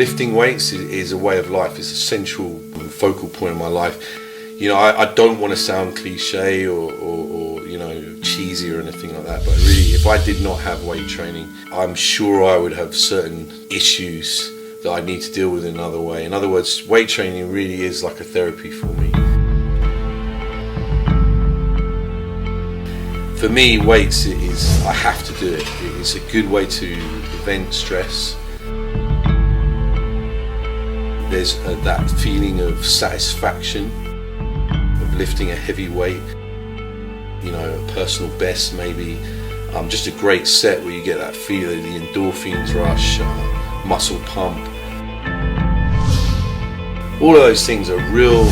lifting weights is a way of life. It's a central focal point of my life. You know, I don't want to sound cliche or you know, cheesy or anything like that, but really, if I did not have weight training, I'm sure I would have certain issues that I need to deal with in another way. In other words, weight training really is like a therapy for me. For me, weights is, I have to do it. It's a good way to prevent stress. There's that feeling of satisfaction of lifting a heavy weight, you know, a personal best maybe, just a great set where you get that feeling, the endorphins rush, muscle pump. All of those things are real,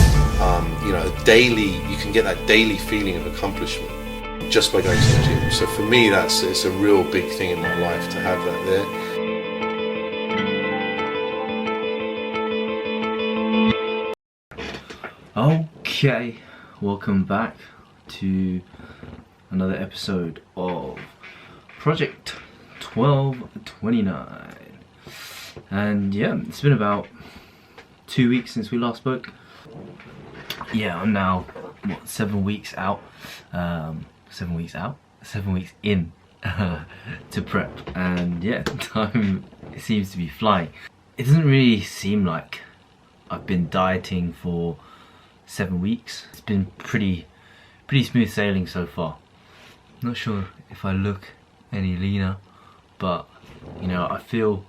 you know, daily, you can get that daily feeling of accomplishment just by going to the gym. So for me, it's a real big thing in my life to have that there. Okay, welcome back to another episode of Project 1229. And yeah, it's been about 2 weeks since we last spoke. Yeah, I'm now 7 weeks out. 7 weeks out? 7 weeks in to prep, and yeah, time seems to be flying. It doesn't really seem like I've been dieting for 7 weeks. It's been pretty smooth sailing so far. Not sure if I look any leaner, but you know, I feel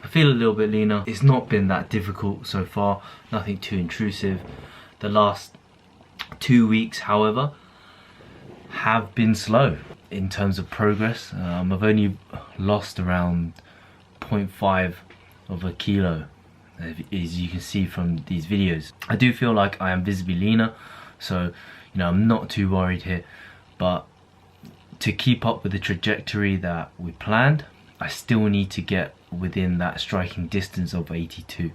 a little bit leaner. It's not been that difficult so far, nothing too intrusive. The last 2 weeks, however, have been slow in terms of progress. I've only lost around 0.5 of a kilo, as you can see from these videos. I do feel like I am visibly leaner, so you know, I'm not too worried here, but to keep up with the trajectory that we planned, I still need to get within that striking distance of 82.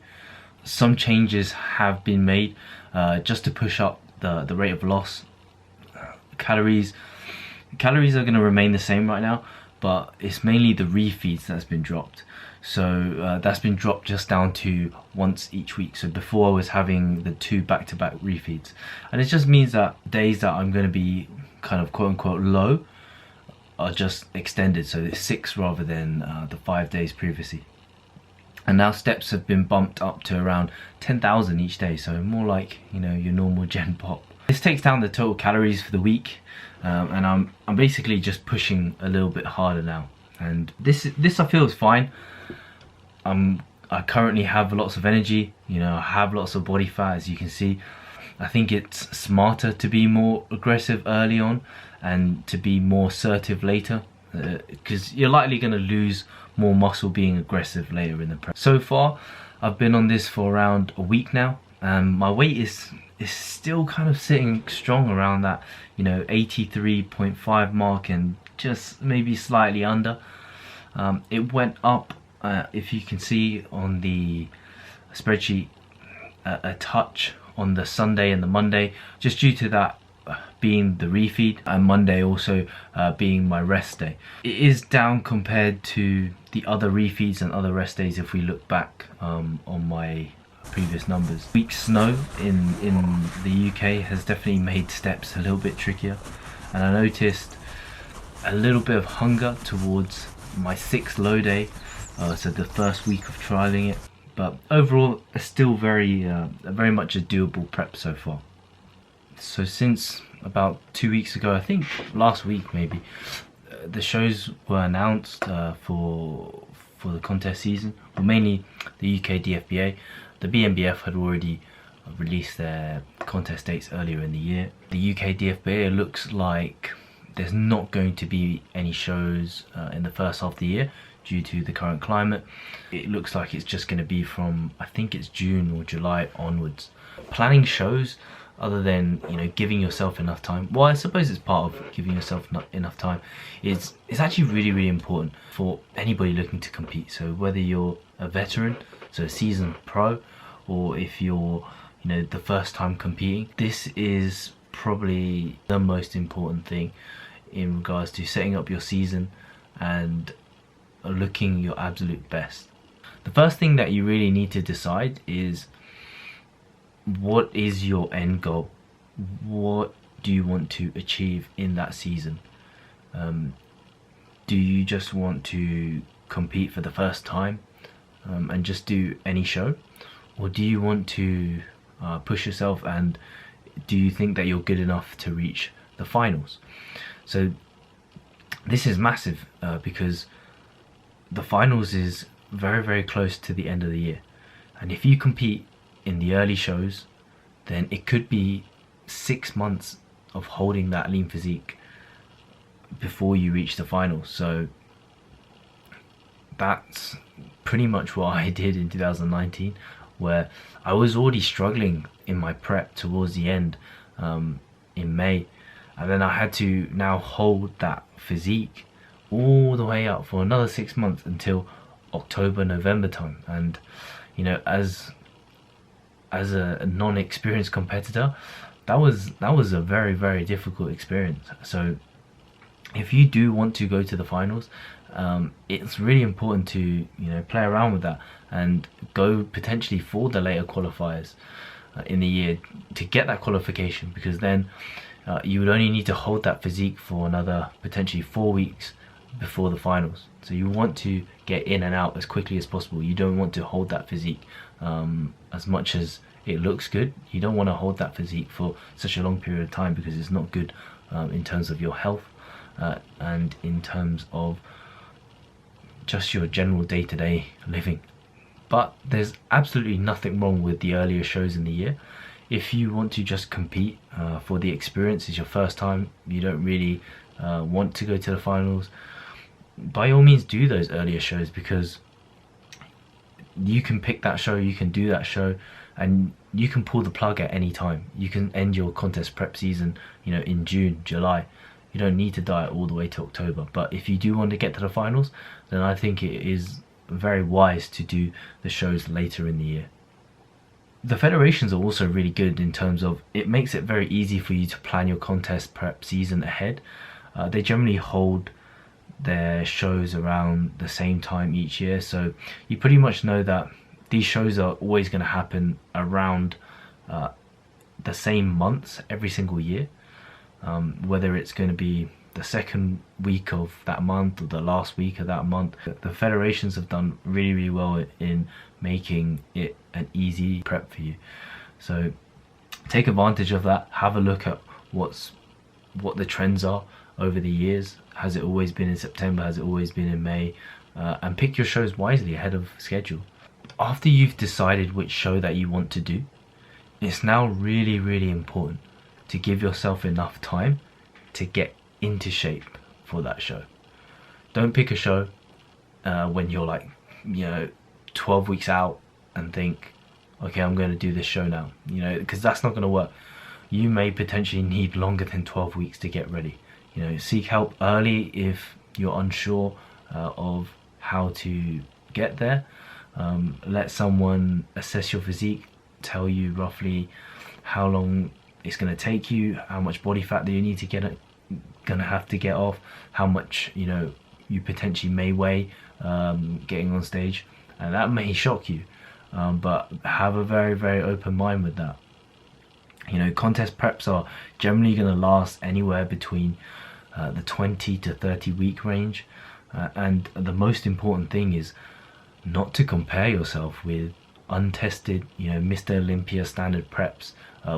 Some changes have been made just to push up the rate of loss. Calories are going to remain the same right now, but it's mainly the refeeds that's been dropped. So that's been dropped just down to once each week. So before I was having the 2 back-to-back refeeds, and it just means that days that I'm going to be kind of quote-unquote low are just extended, so it's 6 rather than the 5 days previously. And now steps have been bumped up to around 10,000 each day, so more like, you know, your normal Gen Pop. This takes down the total calories for the week, and I'm basically just pushing a little bit harder now. And this I feel is fine. I currently have lots of energy, you know, I have lots of body fat, as you can see. I think it's smarter to be more aggressive early on and to be more assertive later, because you're likely going to lose more muscle being aggressive later in the prep. So far, I've been on this for around a week now, and my weight is still kind of sitting strong around that, you know, 83.5 mark, and just maybe slightly under. It went up, if you can see on the spreadsheet, a touch on the Sunday and the Monday, just due to that being the refeed, and Monday also being my rest day. It is down compared to the other refeeds and other rest days if we look back on my previous numbers. Weak snow in the UK has definitely made steps a little bit trickier, and I noticed a little bit of hunger towards my 6th low day, so the first week of trialing it. But overall, it's still very much a doable prep so far. So since about 2 weeks ago, I think last week maybe, the shows were announced for the contest season. Well, mainly the UK DFBA. The BNBF had already released their contest dates earlier in the year. The UK DFBA, it looks like there's not going to be any shows in the first half of the year due to the current climate. It looks like it's just going to be from, I think it's June or July onwards. Planning shows, other than, you know, giving yourself enough time, well, I suppose it's part of giving yourself enough time, it's actually really important for anybody looking to compete. So whether you're a veteran, so a seasoned pro, or if you're, you know, the first time competing, this is probably the most important thing in regards to setting up your season and looking your absolute best. the first thing that you really need to decide is, what is your end goal? What do you want to achieve in that season? Do you just want to compete for the first time and just do any show? Or do you want to push yourself, and do you think that you're good enough to reach the finals? So this is massive because the finals is very, very close to the end of the year. And if you compete in the early shows, then it could be 6 months of holding that lean physique before you reach the finals. So that's pretty much what I did in 2019, where I was already struggling in my prep towards the end in May, and then I had to now hold that physique all the way up for another 6 months until October, November time. And you know, as a non-experienced competitor, that was a very, very difficult experience. So if you do want to go to the finals, it's really important to, you know, play around with that and go potentially for the later qualifiers in the year to get that qualification, because then you would only need to hold that physique for another potentially 4 weeks before the finals. So you want to get in and out as quickly as possible. You don't want to hold that physique as much as it looks good. You don't want to hold that physique for such a long period of time, because it's not good in terms of your health and in terms of just your general day-to-day living. But there's absolutely nothing wrong with the earlier shows in the year. If you want to just compete for the experience, it's your first time, you don't really want to go to the finals, by all means do those earlier shows, because you can pick that show, you can do that show, and you can pull the plug at any time. You can end your contest prep season, you know, in June, July. You don't need to diet all the way to October. But if you do want to get to the finals, then I think it is very wise to do the shows later in the year. The federations are also really good in terms of, it makes it very easy for you to plan your contest prep season ahead. They generally hold their shows around the same time each year, so you pretty much know that these shows are always going to happen around the same months every single year, whether it's going to be the second week of that month or the last week of that month. The federations have done really, really well in making it an easy prep for you. So take advantage of that. Have a look at what the trends are over the years. Has it always been in September? Has it always been in May? And pick your shows wisely ahead of schedule. After you've decided which show that you want to do, it's now really, really important to give yourself enough time to get into shape for that show. Don't pick a show when you're like, you know, 12 weeks out and think, okay, I'm going to do this show now, you know, because that's not going to work. You may potentially need longer than 12 weeks to get ready. You know, seek help early if you're unsure of how to get there. Let someone assess your physique, tell you roughly how long it's going to take you, how much body fat that you need to gonna have to get off, how much, you know, you potentially may weigh getting on stage, and that may shock you, but have a very, very open mind with that. You know, contest preps are generally going to last anywhere between the 20 to 30 week range, and the most important thing is not to compare yourself with untested, you know, Mr. Olympia standard preps,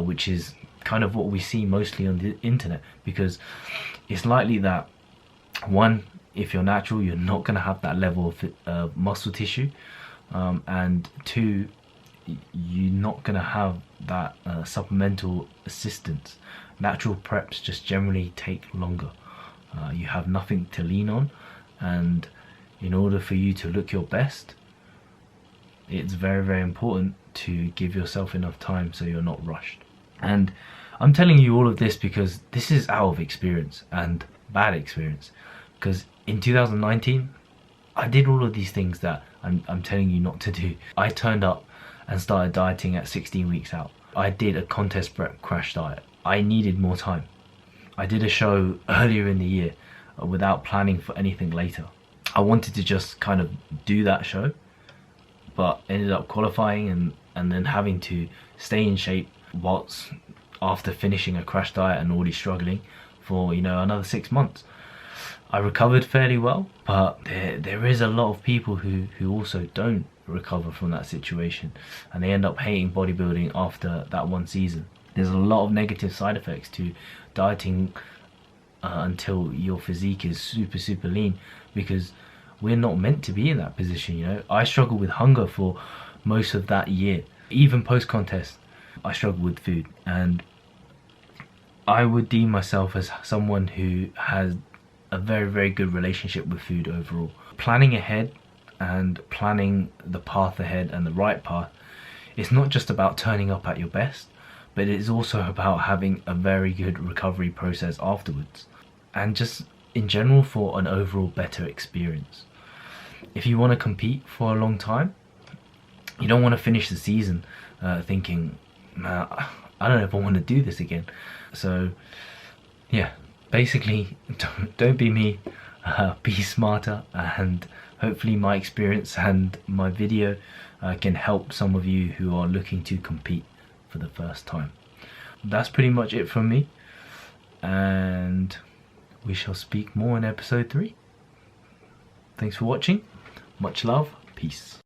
which is kind of what we see mostly on the internet, because it's likely that, one, if you're natural, you're not going to have that level of muscle tissue, and two, you're not going to have that supplemental assistance. Natural preps just generally take longer. You have nothing to lean on, and in order for you to look your best, it's very, very important to give yourself enough time so you're not rushed. And I'm telling you all of this because this is out of experience and bad experience, because in 2019 I did all of these things that I'm telling you not to do. I turned up and started dieting at 16 weeks out. I did a contest prep crash diet. I needed more time. I did a show earlier in the year without planning for anything later. I wanted to just kind of do that show but ended up qualifying and then having to stay in shape whilst after finishing a crash diet and already struggling for, you know, another 6 months. I recovered fairly well, but there is a lot of people who also don't recover from that situation, and they end up hating bodybuilding after that one season. There's a lot of negative side effects to dieting until your physique is super lean, because we're not meant to be in that position, you know. I struggled with hunger for most of that year. Even post-contest, I struggled with food, and I would deem myself as someone who has a very good relationship with food overall. Planning ahead and planning the path ahead and the right path, it's not just about turning up at your best, but it's also about having a very good recovery process afterwards, and just in general for an overall better experience. If you want to compete for a long time, you don't want to finish the season thinking, nah, I don't know if I want to do this again. So yeah, basically don't be me, be smarter, and hopefully my experience and my video can help some of you who are looking to compete for the first time. That's pretty much it from me, and we shall speak more in episode 3. Thanks for watching, much love, peace.